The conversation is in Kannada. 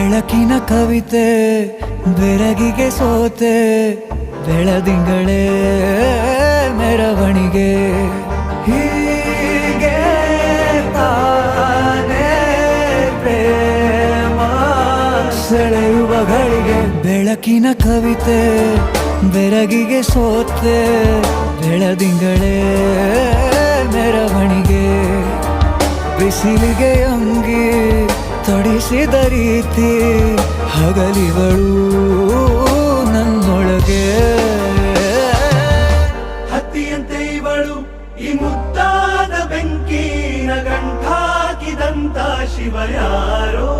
ಬೆಳಕಿನ ಕವಿತೆ ಬೆರಗಿಗೆ ಸೋತೆ ಬೆಳದಿಂಗಳೇ ಮೆರವಣಿಗೆ ಹೀಗೆ ತಾನೇ ಪ್ರೇಮ ಸೆಳೆಯುವ ಗಳಿಗೆ ಬೆಳಕಿನ ಕವಿತೆ ಬೆರಗಿಗೆ ಸೋತೆ ಬೆಳದಿಂಗಳೇ ಮೆರವಣಿಗೆ ಬಿಸಿಲಿಗೆ ಅಂಗಿ ತೊಡಿಸಿದ ರೀತಿ ಹಗಲಿಗಳು ನನ್ನೊಳಗೆ ಹತ್ತಿಯಂತೆ ಇವಳು ಈ ಮುದ್ದಾದ ಬೆಂಕಿನ ಗಂಟಾಕಿದಂತ ಶಿವ ಯಾರೋ